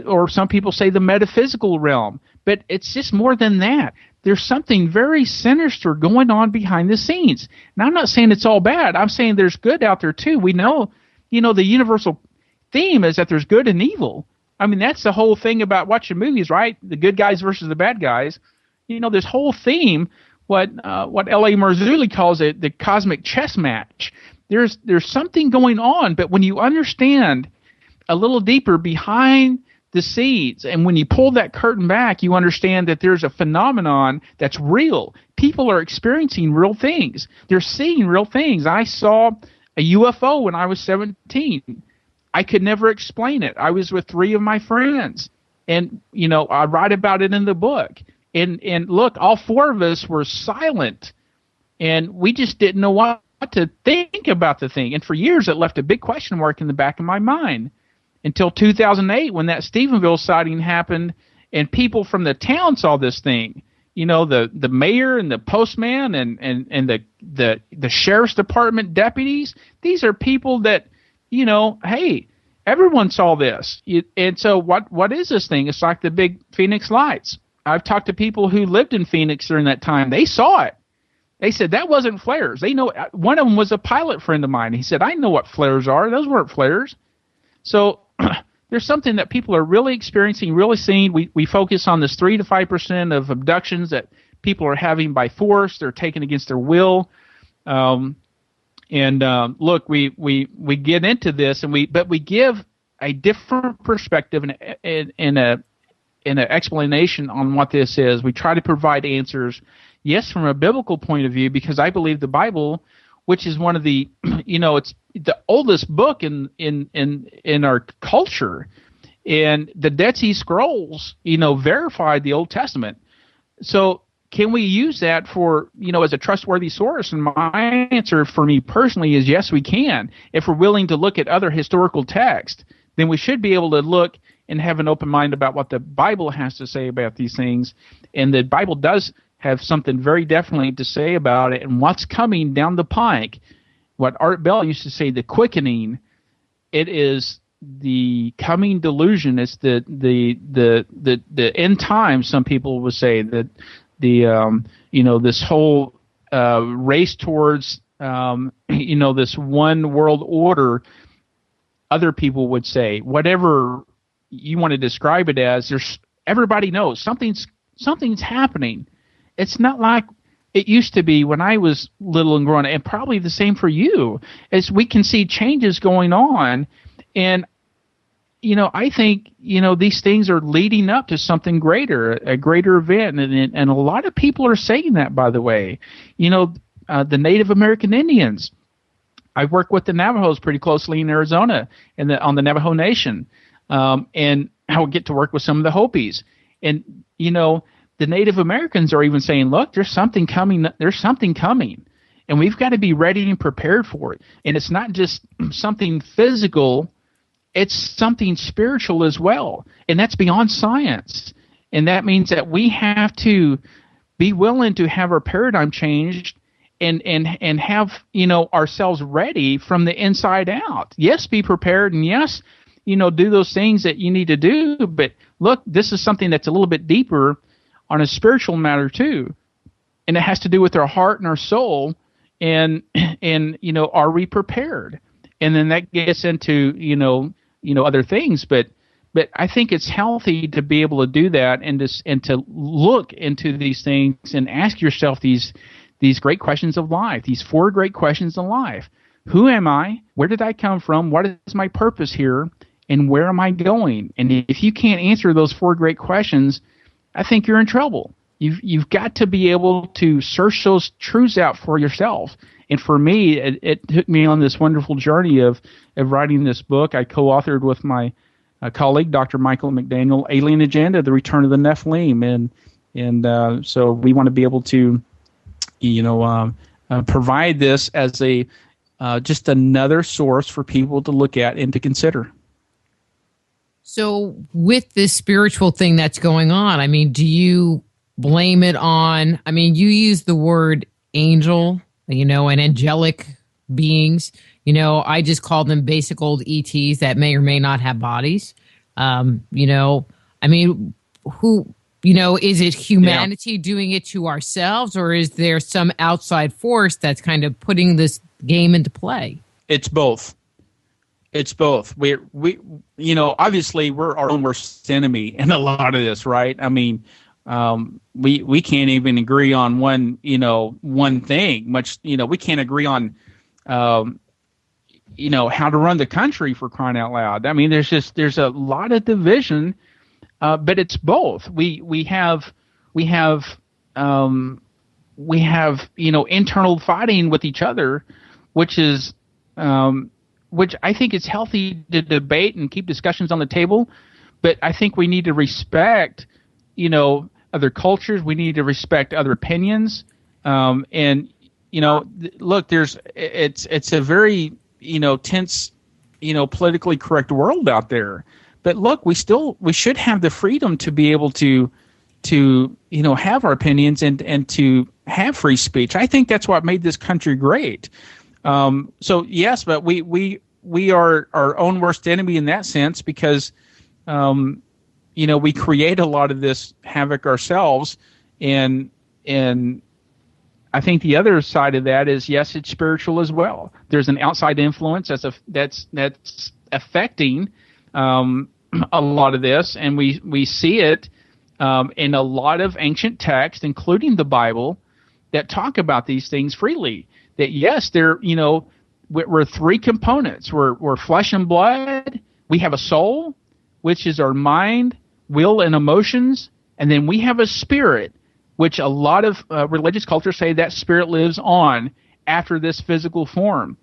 [SPEAKER 3] or some people say the metaphysical realm, but it's just more than that. There's something very sinister going on behind the scenes. Now, I'm not saying it's all bad. I'm saying there's good out there too. We know, the universal theme is that there's good and evil. I mean, that's the whole thing about watching movies, right? The good guys versus the bad guys. This whole theme, what L.A. Marzulli calls it, the cosmic chess match. There's something going on, but when you understand a little deeper behind the seeds. And when you pull that curtain back, you understand that there's a phenomenon that's real. People are experiencing real things. They're seeing real things. I saw a UFO when I was 17. I could never explain it. I was with 3 of my friends, and I write about it in the book. And look, all 4 of us were silent, and we just didn't know what to think about the thing. And for years, it left a big question mark in the back of my mind until 2008, when that Stephenville sighting happened, and people from the town saw this thing. The mayor and the postman and the sheriff's department deputies. These are people that, hey, everyone saw this. And so what is this thing? It's like the big Phoenix lights. I've talked to people who lived in Phoenix during that time. They saw it. They said that wasn't flares. They know. One of them was a pilot friend of mine. He said, I know what flares are. Those weren't flares. So there's something that people are really experiencing, really seeing. We focus on this 3 to 5% of abductions that people are having by force. They're taken against their will. Look, we get into this, but we give a different perspective and an explanation on what this is. We try to provide answers, yes, from a biblical point of view, because I believe the Bible, which is one of the, it's the oldest book in our culture, and the Dead Sea Scrolls, verified the Old Testament. So can we use that for, as a trustworthy source? And my answer for me personally is yes, we can. If we're willing to look at other historical texts, then we should be able to look and have an open mind about what the Bible has to say about these things. And the Bible does have something very definitely to say about it and what's coming down the pike. What Art Bell used to say, the quickening, it is the coming delusion. It's the end time. Some people would say that this whole race towards this one world order. Other people would say whatever you want to describe it as. Everybody knows something's happening. It's not like it used to be when I was little and growing up, and probably the same for you, as we can see changes going on. And, I think, these things are leading up to something greater, a greater event. And a lot of people are saying that, by the way. The Native American Indians. I work with the Navajos pretty closely in Arizona on the Navajo Nation. And I would get to work with some of the Hopis. And, the Native Americans are even saying, look, there's something coming. There's something coming. And we've got to be ready and prepared for it. And it's not just something physical. It's something spiritual as well. And that's beyond science. And that means that we have to be willing to have our paradigm changed and have, ourselves ready from the inside out. Yes, be prepared. And yes, do those things that you need to do. But look, this is something that's a little bit deeper on a spiritual matter too, and it has to do with our heart and our soul, and are we prepared? And then that gets into other things, but I think it's healthy to be able to do that and to look into these things and ask yourself these great questions of life, these 4 great questions of life. Who am I? Where did I come from? What is my purpose here? And where am I going? And if you can't answer those 4 great questions, I think you're in trouble. You've got to be able to search those truths out for yourself. And for me, it took me on this wonderful journey of writing this book. I co-authored with my colleague, Dr. Michael McDaniel, Alien Agenda, The Return of the Nephilim. And so we want to be able to, provide this as a just another source for people to look at and to consider.
[SPEAKER 2] So with this spiritual thing that's going on, do you blame it on, you use the word angel, and angelic beings. I just call them basic old ETs that may or may not have bodies. Is it humanity doing it to ourselves, or is there some outside force that's kind of putting this game into play?
[SPEAKER 4] It's both. It's both. We obviously we're our own worst enemy in a lot of this, right? We can't even agree on one thing. We can't agree on, how to run the country, for crying out loud. I mean, there's a lot of division, but it's both. We have internal fighting with each other, which I think it's healthy to debate and keep discussions on the table. But I think we need to respect, other cultures. We need to respect other opinions. And look, it's a very, tense, politically correct world out there. But look, we should have the freedom to be able to have our opinions and to have free speech. I think that's what made this country great. So yes, but we are our own worst enemy in that sense, because we create a lot of this havoc ourselves, and I think the other side of that is, yes, it's spiritual as well. There's an outside influence that's affecting a lot of this, and we see it in a lot of ancient texts, including the Bible, that talk about these things freely. That yes, we're three components. We're flesh and blood. We have a soul, which is our mind, will, and emotions, and then we have a spirit, which a lot of religious cultures say that spirit lives on after this physical form.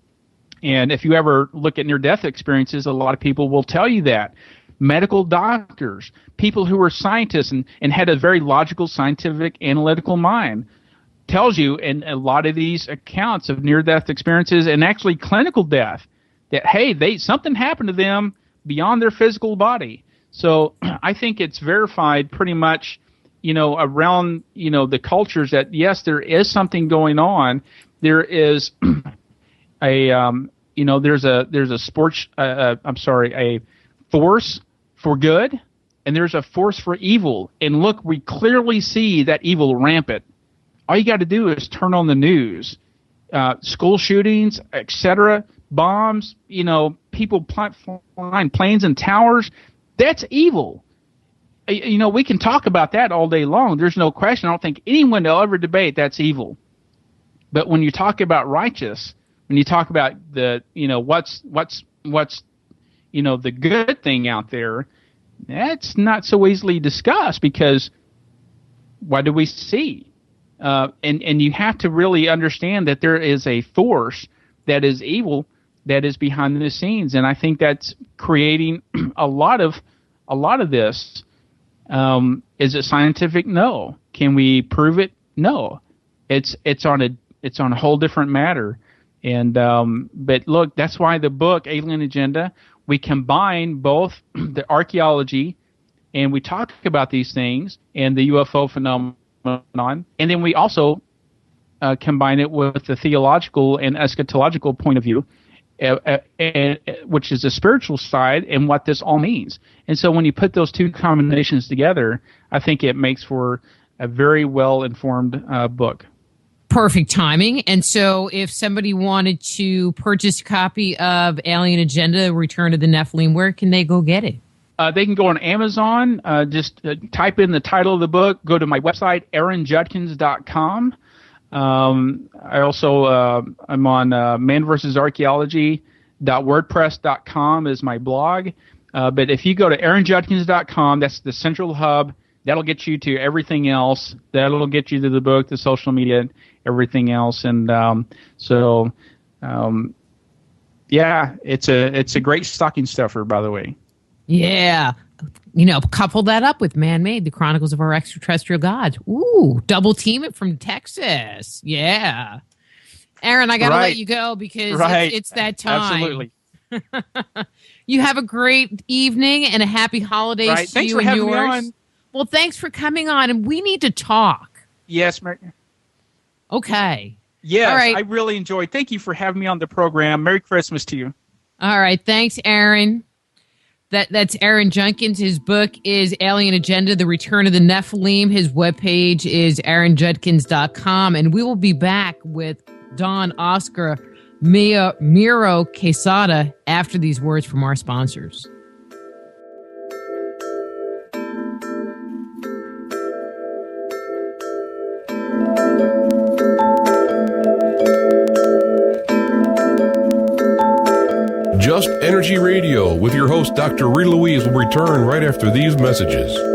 [SPEAKER 4] And if you ever look at near-death experiences, a lot of people will tell you that. Medical doctors, people who are scientists and had a very logical, scientific, analytical mind, tells you in a lot of these accounts of near-death experiences and actually clinical death that, hey, something happened to them beyond their physical body. So I think it's verified pretty much, around, the cultures that, yes, there is something going on. There is there's a force for good, and there's a force for evil. And look, we clearly see that evil rampant. All you got to do is turn on the news, school shootings, etc., bombs, people flying planes and towers. That's evil. We can talk about that all day long. There's no question. I don't think anyone will ever debate that's evil. But when you talk about righteous, when you talk about the, what's the good thing out there, that's not so easily discussed, because what do we see? And you have to really understand that there is a force that is evil that is behind the scenes, and I think that's creating a lot of this. Is it scientific? No. Can we prove it? No. It's on a whole different matter. And but look, that's why the book Alien Agenda, we combine both the archaeology, and we talk about these things and the UFO phenomenon, and then we also combine it with the theological and eschatological point of view, which is the spiritual side, and what this all means. And so when you put those two combinations together, I think it makes for a very well-informed book.
[SPEAKER 2] Perfect timing. And so if somebody wanted to purchase a copy of Alien Agenda, Return of the Nephilim, where can they go get it?
[SPEAKER 3] They can go on Amazon. Just type in the title of the book. Go to my website, aaronjudkins.com. I also I'm on manversusarchaeology.wordpress.com is my blog. But if you go to aaronjudkins.com, that's the central hub. That'll get you to everything else. That'll get you to the book, the social media, everything else. And yeah, it's a great stocking stuffer, by the way.
[SPEAKER 2] Yeah. Couple that up with Man-Made, The Chronicles of Our Extraterrestrial Gods. Ooh, double team it from Texas. Yeah. Aaron, I got to let you go because it's that time.
[SPEAKER 4] Absolutely.
[SPEAKER 2] You have a great evening and a happy holidays to
[SPEAKER 4] Thanks
[SPEAKER 2] you
[SPEAKER 4] for
[SPEAKER 2] and
[SPEAKER 4] having
[SPEAKER 2] yours.
[SPEAKER 4] me on.
[SPEAKER 2] Well, thanks for coming on, and we need to talk.
[SPEAKER 4] Yes, Mary.
[SPEAKER 2] Okay.
[SPEAKER 4] Yes,
[SPEAKER 2] all right.
[SPEAKER 4] I really enjoyed. Thank you for having me on the program. Merry Christmas to you.
[SPEAKER 2] All right. Thanks, Aaron. That's Aaron Judkins. His book is Alien Agenda, The Return of the Nephilim. His webpage is aaronjudkins.com. And we will be back with Don Oscar Miro Quesada after these words from our sponsors.
[SPEAKER 1] Just Energy Radio with your host, Dr. Rita Louise, will return right after these messages.